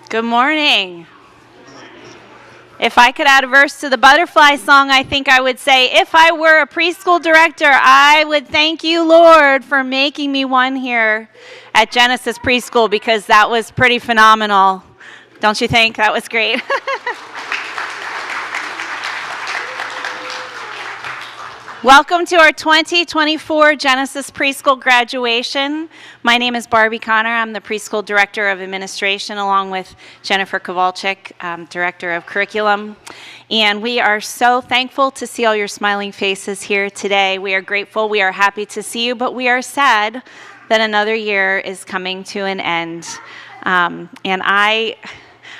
Good morning. If I could add a verse to the butterfly song, I think I would say, if I were a preschool director, I would thank you, Lord, for making me one here at Genesis Preschool, because that was pretty phenomenal. Don't you think? That was great. Welcome to our 2024 Genesis Preschool graduation. My name is Barbie Connor. I'm the Preschool Director of Administration, along with Jennifer Kowalczyk, Director of Curriculum. And we are so thankful to see all your smiling faces here today. We are grateful. We are happy to see you, but we are sad that another year is coming to an end. And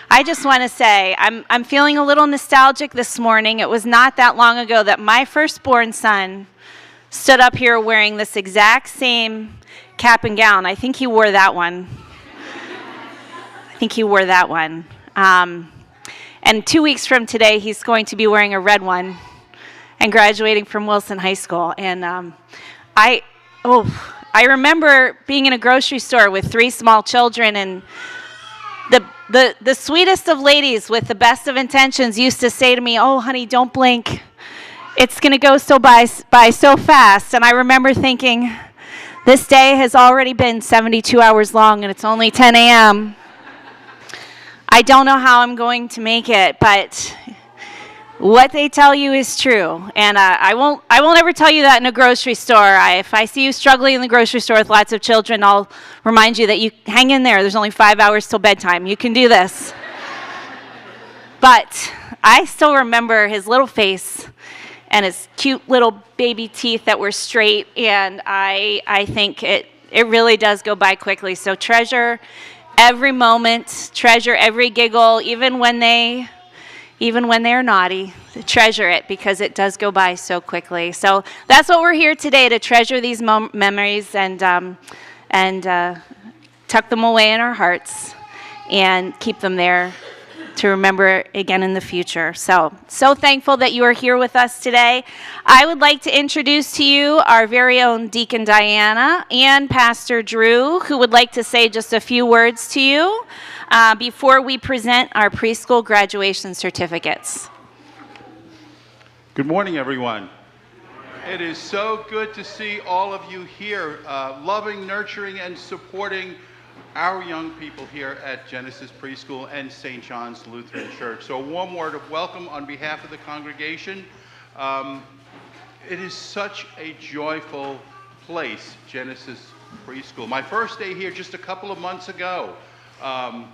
I just want to say, I'm feeling a little nostalgic this morning. It was not that long ago that my firstborn son stood up here wearing this exact same cap and gown. I think he wore that one. And 2 weeks from today, he's going to be wearing a red one and graduating from Wilson High School. And I remember being in a grocery store with 3 small children, and the sweetest of ladies with the best of intentions used to say to me, "Oh, honey, don't blink. It's going to go by so fast." And I remember thinking, this day has already been 72 hours long, and it's only 10 a.m. I don't know how I'm going to make it, but what they tell you is true. And I won't ever tell you that in a grocery store. If I see you struggling in the grocery store with lots of children, I'll remind you that you hang in there. There's only 5 hours till bedtime. You can do this. But I still remember his little face and his cute little baby teeth that were straight. And I think it really does go by quickly. So treasure every moment, treasure every giggle, even when they're naughty. Treasure it, because it does go by so quickly. So that's what we're here today, to treasure these memories and tuck them away in our hearts and keep them there to remember again in the future. So thankful that you are here with us today. I would like to introduce to you our very own Deacon Diana and Pastor Drew, who would like to say just a few words to you before we present our preschool graduation certificates. Good morning, everyone. It is so good to see all of you here, loving, nurturing, and supporting our young people here at Genesis Preschool and St. John's Lutheran Church. So a warm word of welcome on behalf of the congregation. It is such a joyful place, Genesis Preschool. My first day here just a couple of months ago, I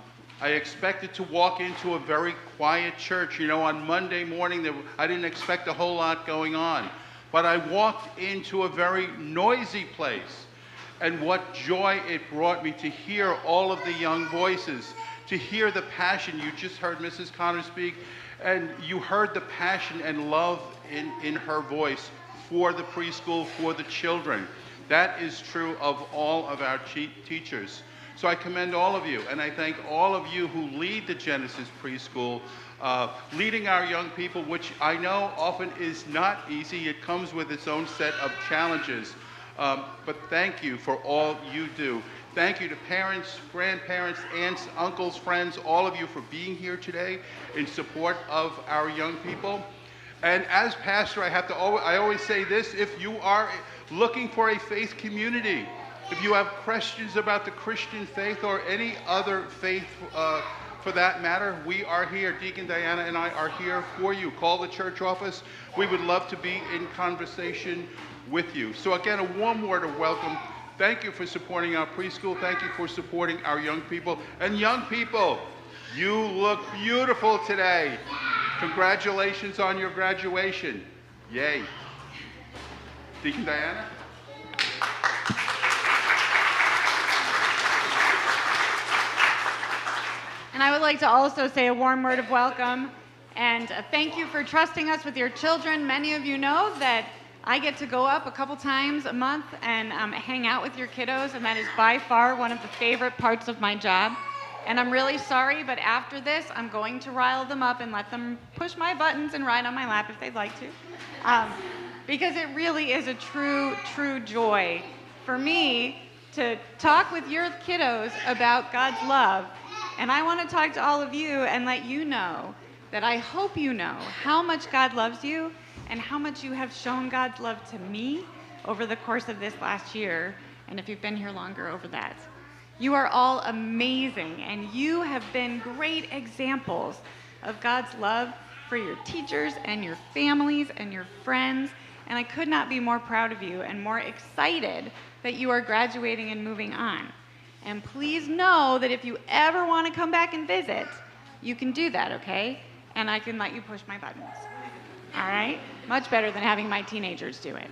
expected to walk into a very quiet church. You know, on Monday morning, I didn't expect a whole lot going on. But I walked into a very noisy place. And what joy it brought me to hear all of the young voices, to hear the passion. You just heard Mrs. Connor speak, and you heard the passion and love in her voice for the preschool, for the children. That is true of all of our teachers. So I commend all of you, and I thank all of you who lead the Genesis Preschool, leading our young people, which I know often is not easy. It comes with its own set of challenges. But thank you for all you do. Thank you to parents, grandparents, aunts, uncles, friends, all of you for being here today in support of our young people. And as pastor, I always say this: if you are looking for a faith community, if you have questions about the Christian faith or any other faith for that matter, we are here. Deacon Diana and I are here for you. Call the church office. We would love to be in conversation with you. So again, a warm word of welcome. Thank you for supporting our preschool. Thank you for supporting our young people. And young people, you look beautiful today. Congratulations on your graduation. Yay. Deacon Diana? And I would like to also say a warm word of welcome and thank you for trusting us with your children. Many of you know that I get to go up a couple times a month and hang out with your kiddos, and that is by far one of the favorite parts of my job. And I'm really sorry, but after this, I'm going to rile them up and let them push my buttons and ride on my lap if they'd like to. Because it really is a true joy for me to talk with your kiddos about God's love And I want to talk to all of you and let you know that I hope you know how much God loves you and how much you have shown God's love to me over the course of this last year, and if you've been here longer, over that. You are all amazing, and you have been great examples of God's love for your teachers and your families and your friends, and I could not be more proud of you and more excited that you are graduating and moving on. And please know that if you ever want to come back and visit, you can do that, okay? And I can let you push my buttons. All right? Much better than having my teenagers do it.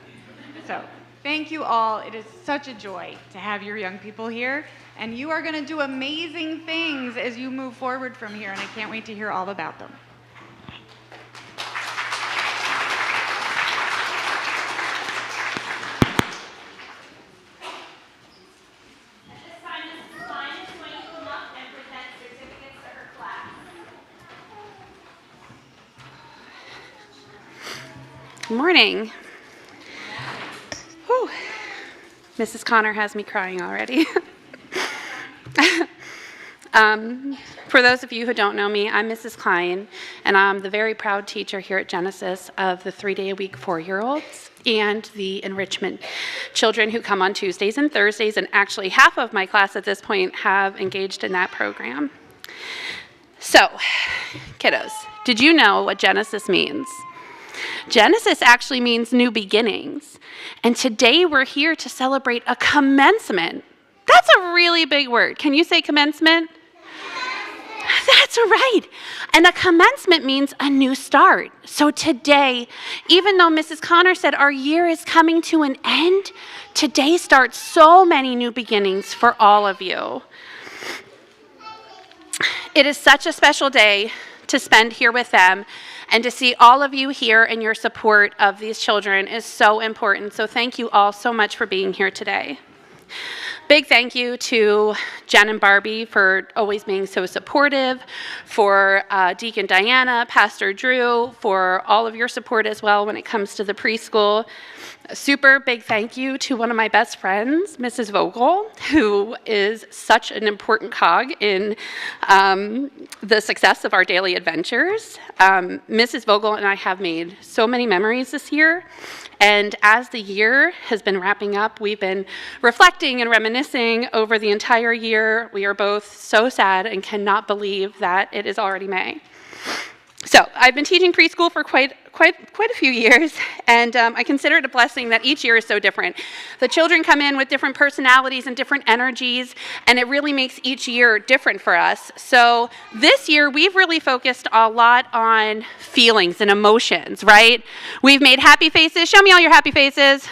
So, thank you all. It is such a joy to have your young people here. And you are going to do amazing things as you move forward from here, and I can't wait to hear all about them. Good morning. Whew. Mrs. Connor has me crying already. For those of you who don't know me, I'm Mrs. Klein, and I'm the very proud teacher here at Genesis of the 3-day-a-week 4-year-olds and the enrichment children who come on Tuesdays and Thursdays, and actually half of my class at this point have engaged in that program. So, kiddos, did you know what Genesis means? Genesis actually means new beginnings, and today we're here to celebrate a commencement. That's a really big word. Can you say commencement? That's right. And a commencement means a new start. So today, even though Mrs. Connor said our year is coming to an end, today starts so many new beginnings for all of you. It is such a special day to spend here with them, and to see all of you here and your support of these children is so important. So thank you all so much for being here today. Big thank you to Jen and Barbie for always being so supportive, for Deacon Diana, Pastor Drew, for all of your support as well when it comes to the preschool. A super big thank you to one of my best friends, Mrs. Vogel, who is such an important cog in the success of our daily adventures. Mrs. Vogel and I have made so many memories this year, and as the year has been wrapping up, we've been reflecting and reminiscing over the entire year. We are both so sad and cannot believe that it is already May. So I've been teaching preschool for quite a few years, and I consider it a blessing that each year is so different. The children come in with different personalities and different energies, and it really makes each year different for us. So this year, we've really focused a lot on feelings and emotions, right? We've made happy faces. Show me all your happy faces.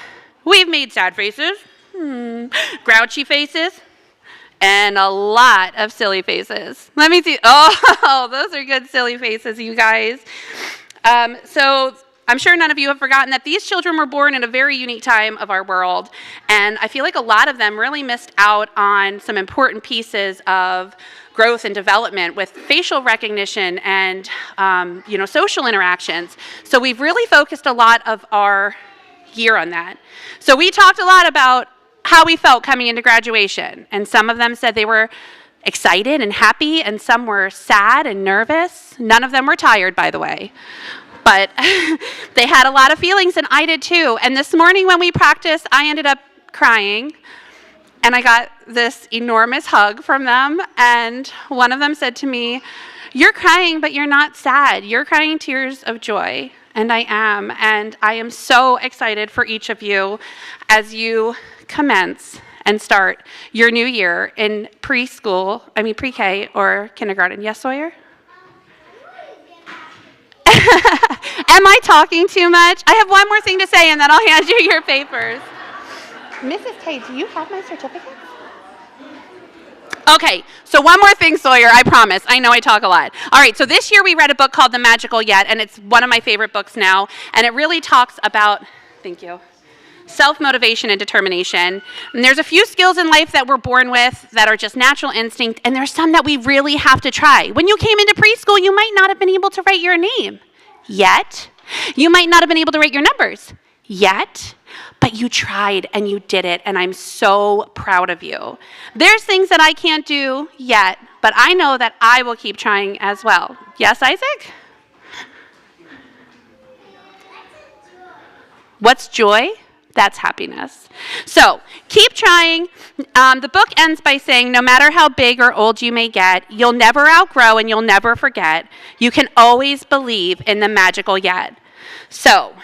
We've made sad faces, grouchy faces, and a lot of silly faces. Let me see. Oh, those are good silly faces, you guys. So I'm sure none of you have forgotten that these children were born in a very unique time of our world, and I feel like a lot of them really missed out on some important pieces of growth and development with facial recognition and social interactions. So we've really focused a lot of our year on that. So we talked a lot about how we felt coming into graduation, and some of them said they were excited and happy, and some were sad and nervous. None of them were tired, by the way, but they had a lot of feelings, and I did too. And this morning when we practiced, I ended up crying, and I got this enormous hug from them, and one of them said to me, "You're crying, but you're not sad. You're crying tears of joy." And I am, and I am so excited for each of you as you commence and start your new year in pre-K or kindergarten. Yes, Sawyer? Am I talking too much? I have one more thing to say, and then I'll hand you your papers. Mrs. Tay, do you have my certificate? Okay, so one more thing, Sawyer, I promise. I know I talk a lot. All right, so this year we read a book called The Magical Yet, and it's one of my favorite books now, and it really talks about, thank you, self-motivation and determination. And there's a few skills in life that we're born with that are just natural instinct, and there's some that we really have to try. When you came into preschool, you might not have been able to write your name yet. You might not have been able to write your numbers yet, but you tried and you did it, and I'm so proud of you. There's things that I can't do yet. but I know that I will keep trying as well. Yes, Isaac? What's joy? That's happiness. So keep trying. The book ends by saying, no matter how big or old you may get, you'll never outgrow and you'll never forget. You can always believe in the magical yet. So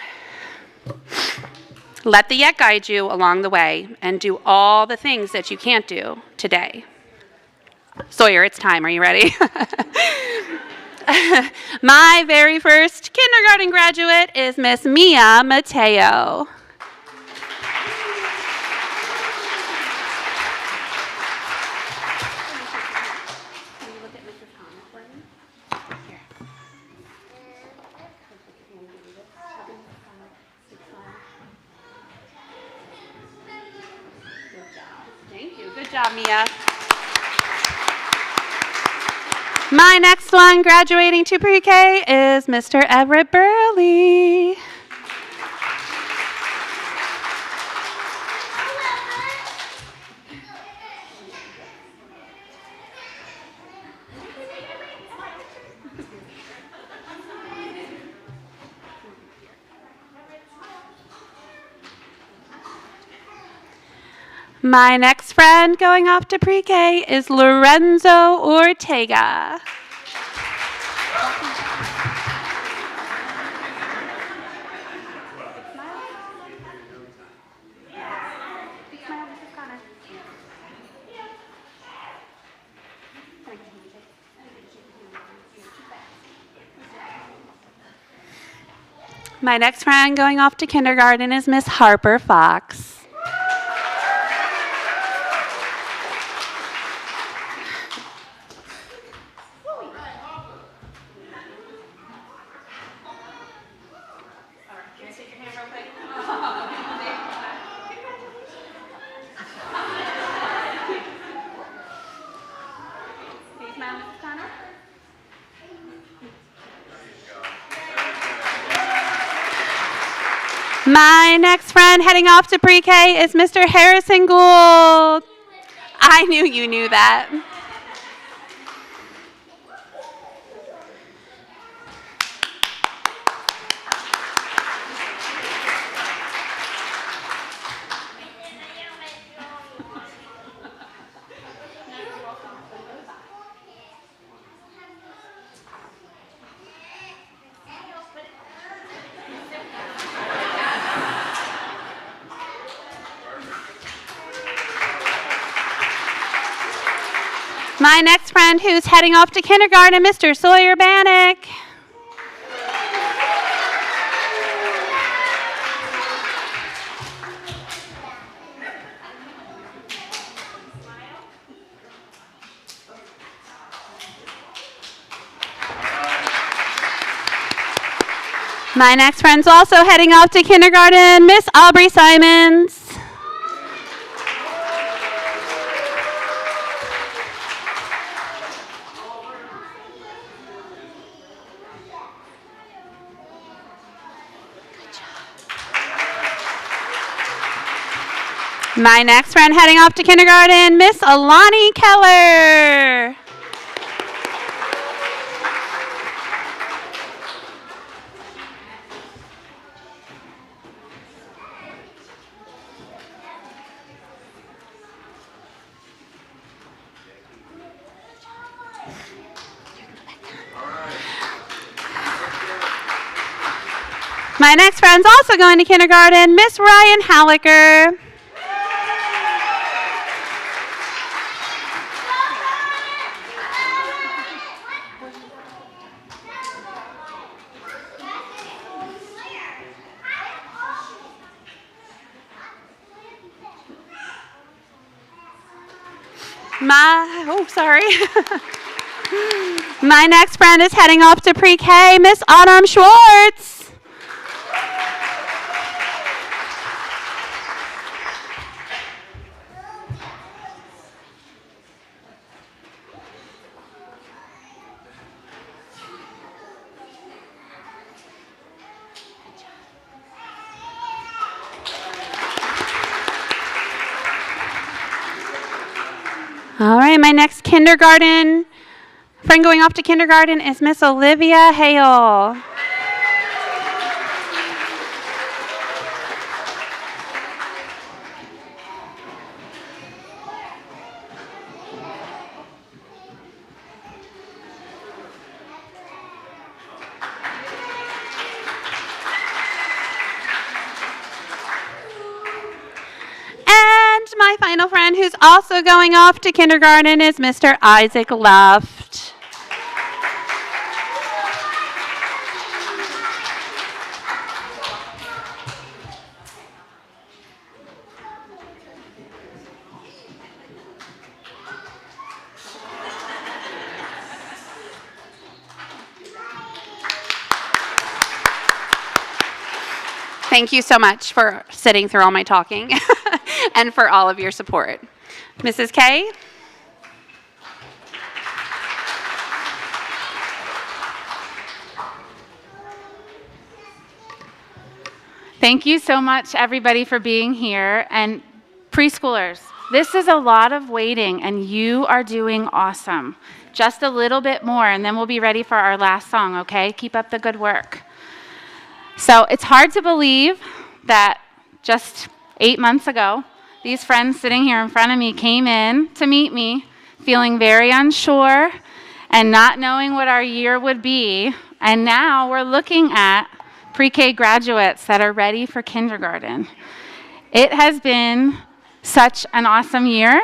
let the yet guide you along the way and do all the things that you can't do today. Sawyer, it's time. Are you ready? My very first kindergarten graduate is Miss Mia Mateo. Thank you. Good job, Mia. My next one graduating to pre-K is Mr. Everett Burley. My next friend going off to pre-K is Lorenzo Ortega. My next friend going off to kindergarten is Miss Harper Fox. My next friend heading off to pre-K is Mr. Harrison Gould. I knew you knew that. My next friend who's heading off to kindergarten, Mr. Sawyer Bannock. My next friend's also heading off to kindergarten, Miss Aubrey Simons. My next friend heading off to kindergarten, Miss Alani Keller. My next friend's also going to kindergarten, Miss Ryan Hallaker. My next friend is heading off to pre-K, Miss Autumn Schwartz. All right, my next kindergarten friend going off to kindergarten is Miss Olivia Hale. And my final friend who's also going off to kindergarten is Mr. Isaac Luft. Thank you so much for sitting through all my talking and for all of your support. Mrs. K? Thank you so much, everybody, for being here. And preschoolers, this is a lot of waiting, and you are doing awesome. Just a little bit more, and then we'll be ready for our last song, okay? Keep up the good work. So it's hard to believe that just 8 months ago, these friends sitting here in front of me came in to meet me, feeling very unsure and not knowing what our year would be. And now we're looking at pre-K graduates that are ready for kindergarten. It has been such an awesome year.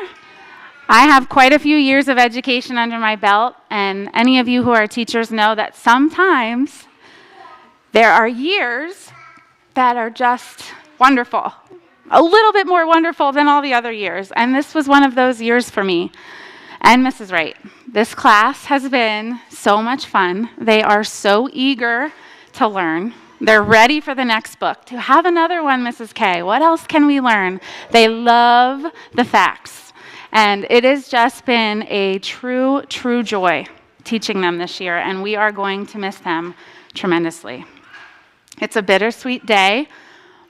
I have quite a few years of education under my belt, and any of you who are teachers know that sometimes there are years that are just wonderful, a little bit more wonderful than all the other years, and this was one of those years for me. And Mrs. Wright, this class has been so much fun. They are so eager to learn. They're ready for the next book. To have another one, Mrs. K, what else can we learn? They love the facts, and it has just been a true joy teaching them this year, and we are going to miss them tremendously. It's a bittersweet day,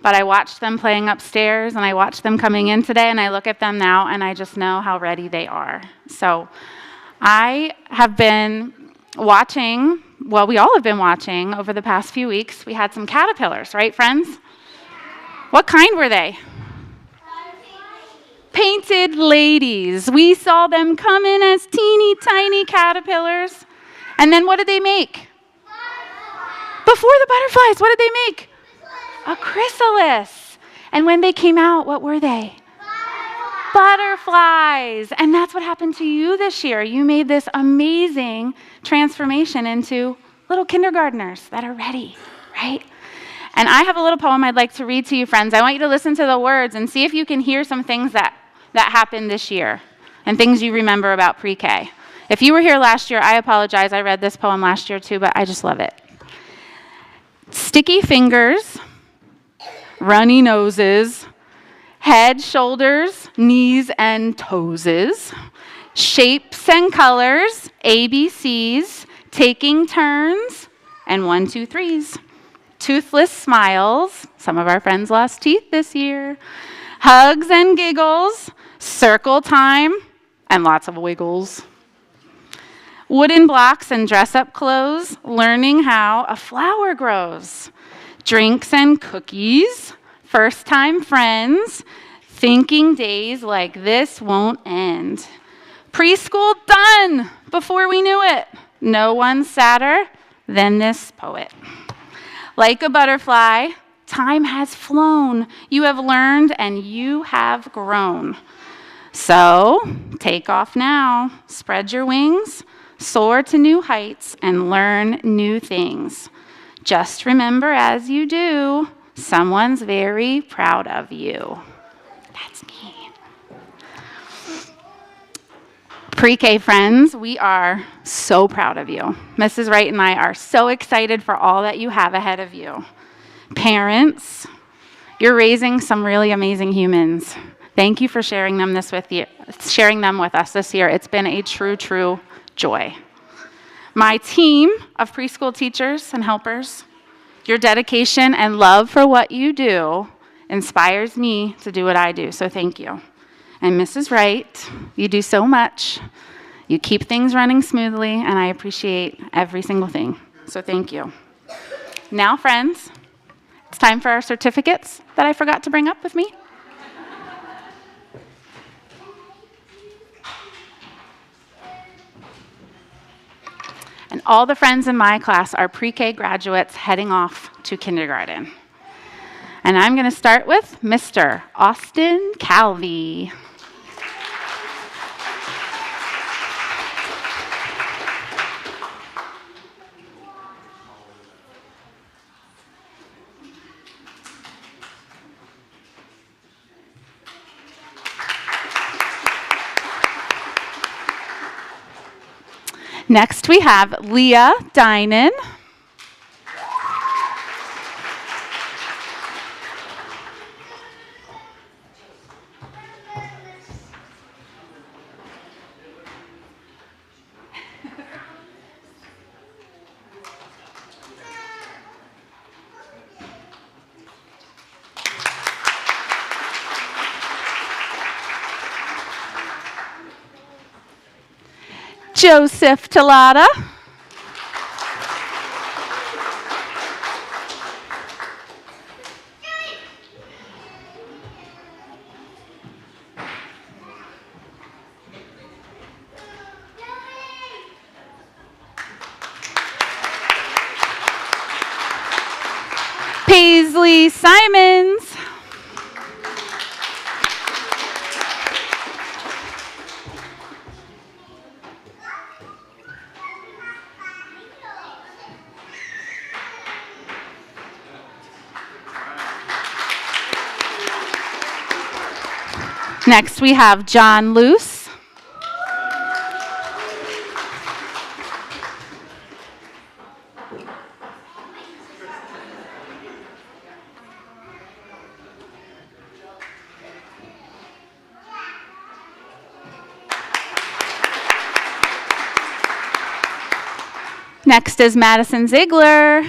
but I watched them playing upstairs, and I watched them coming in today, and I look at them now, and I just know how ready they are. So I have been watching, well, we all have been watching over the past few weeks. We had some caterpillars, right, friends? What kind were they? Painted ladies. We saw them come in as teeny tiny caterpillars, and then what did they make? Before the butterflies, what did they make? A chrysalis. And when they came out, what were they? Butterflies. And that's what happened to you this year. You made this amazing transformation into little kindergartners that are ready, right? And I have a little poem I'd like to read to you, friends. I want you to listen to the words and see if you can hear some things that happened this year and things you remember about pre-K. If you were here last year, I apologize. I read this poem last year too, but I just love it. Sticky fingers, runny noses, head, shoulders, knees, and toeses, shapes and colors, ABCs, taking turns, and 1, 2, 3s. Toothless smiles, some of our friends lost teeth this year, hugs and giggles, circle time, and lots of wiggles. Wooden blocks and dress-up clothes, learning how a flower grows. Drinks and cookies, first-time friends, thinking days like this won't end. Preschool done before we knew it. No one sadder than this poet. Like a butterfly, time has flown. You have learned and you have grown. So take off now, spread your wings, soar to new heights, and learn new things. Just remember as you do, someone's very proud of you. That's me. Pre-K friends, we are so proud of you. Mrs. Wright and I are so excited for all that you have ahead of you. Parents, you're raising some really amazing humans. Thank you for sharing them with us this year. It's been a true joy. My team of preschool teachers and helpers, your dedication and love for what you do inspires me to do what I do, so thank you. and Mrs. Wright. You do so much. You keep things running smoothly, and I appreciate every single thing. So thank you. Now, friends, it's time for our certificates that I forgot to bring up with me. And all the friends in my class are pre-K graduates heading off to kindergarten. And I'm going to start with Mr. Austin Calvi. Next, we have Leah Dynan. Joseph Talata. Paisley Simons. Next, we have John Luce. Next is Madison Ziegler.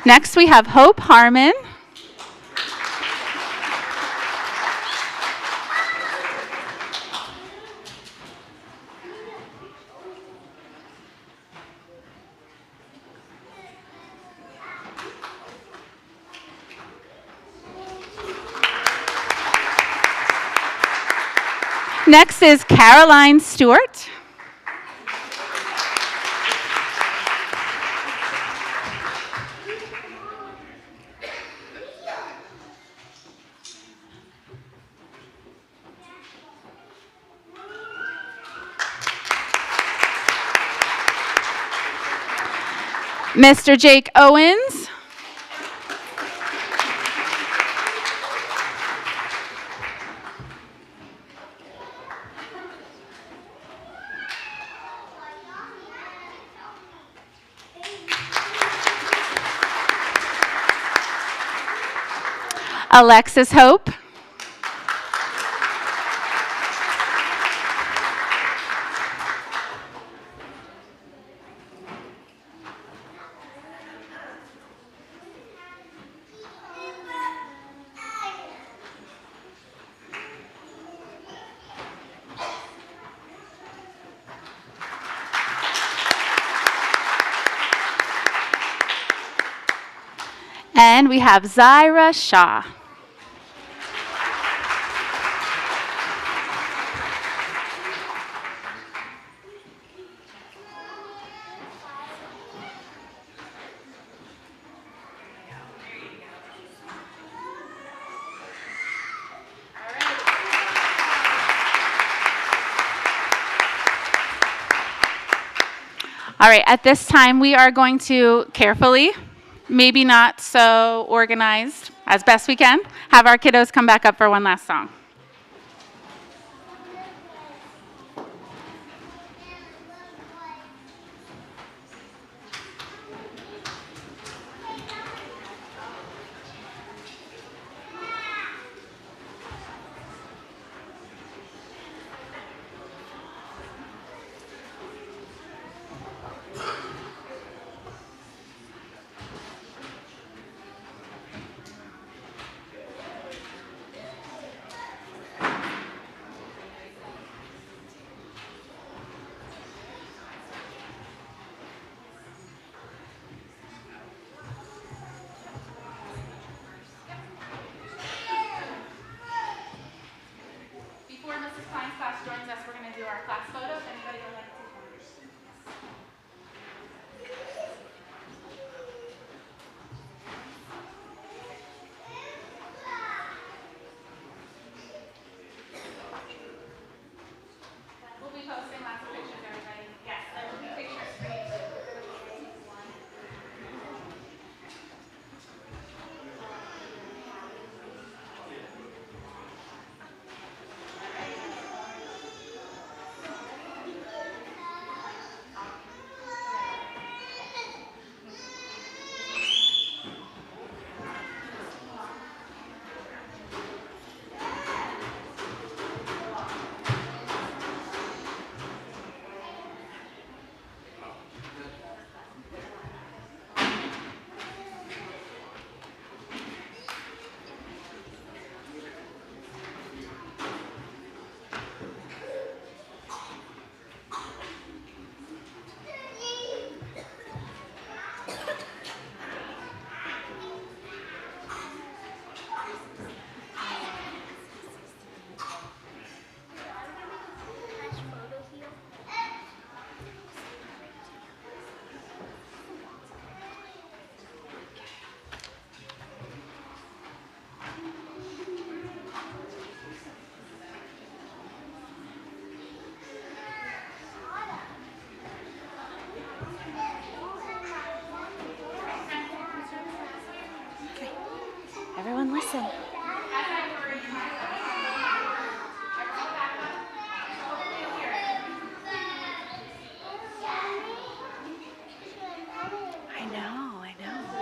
Next, we have Hope Harmon. Next is Caroline Stewart. Mr. Jake Owens. Alexis Hope. And we have Zyra Shaw. All right, at this time, we are going to carefully, maybe not so organized, as best we can, have our kiddos come back up for one last song. listen. I know, I know.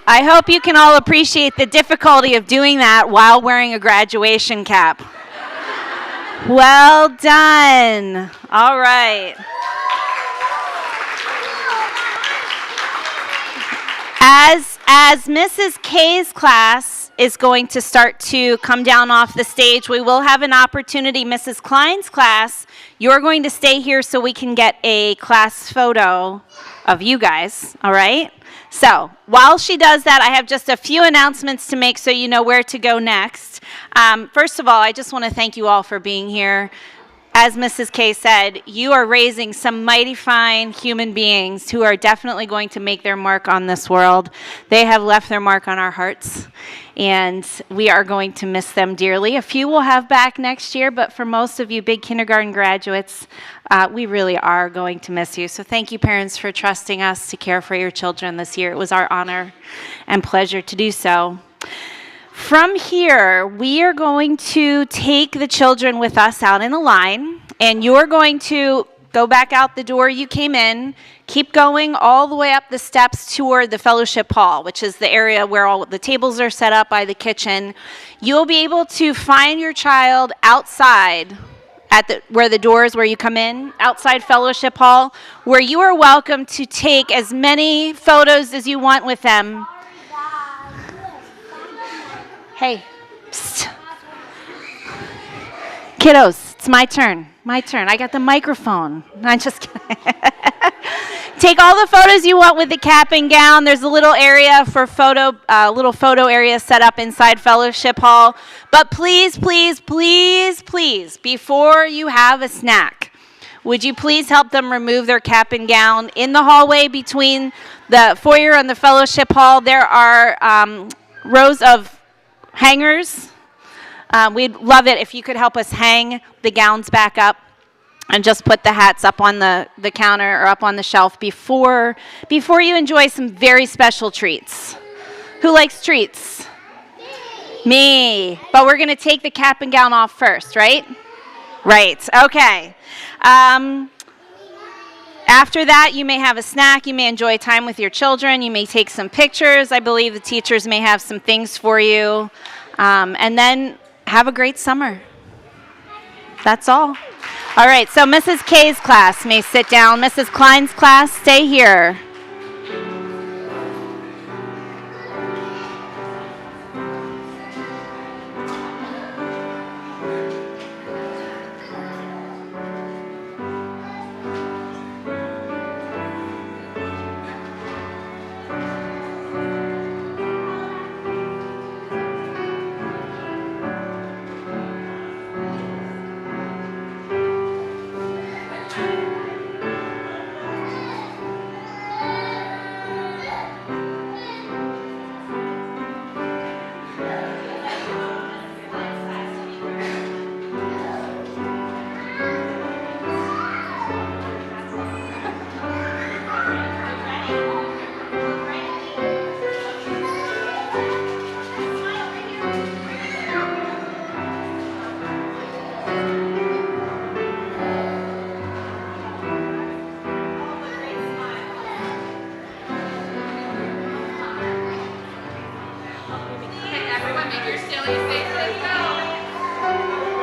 I hope you can all appreciate the difficulty of doing that while wearing a graduation cap. Well done. All right. As Mrs. K's class is going to start to come down off the stage, we will have an opportunity. Mrs. Klein's class, you're going to stay here so we can get a class photo of you guys, all right? So while she does that, I have just a few announcements to make so you know where to go next. First of all, I just want to thank you all for being here. As Mrs. K said, you are raising some mighty fine human beings who are definitely going to make their mark on this world. They have left their mark on our hearts, and we are going to miss them dearly. A few we'll have back next year, but for most of you big kindergarten graduates, we really are going to miss you. So thank you, parents, for trusting us to care for your children this year. It was our honor and pleasure to do so. From here, we are going to take the children with us out in a line, and you're going to go back out the door you came in, keep going all the way up the steps toward the fellowship hall, which is the area where all the tables are set up by the kitchen. You'll be able to find your child outside at where the doors where you come in, outside fellowship hall, where you are welcome to take as many photos as you want with them. Hey, psst. Kiddos, it's my turn. My turn. I got the microphone. I'm just kidding. Take all the photos you want with the cap and gown. There's a little area for little photo area set up inside Fellowship Hall. But please, please, please, please, before you have a snack, would you please help them remove their cap and gown? In the hallway between the foyer and the Fellowship Hall, there are rows of hangers. We'd love it if you could help us hang the gowns back up and just put the hats up on the counter or up on the shelf before you enjoy some very special treats. Who likes treats? Me. But we're going to take the cap and gown off first, right? Right. Okay. After that, you may have a snack. You may enjoy time with your children. You may take some pictures. I believe the teachers may have some things for you. And then have a great summer. That's all. All right, so Mrs. K's class may sit down. Mrs. Klein's class, stay here. Everyone make your silly faces go.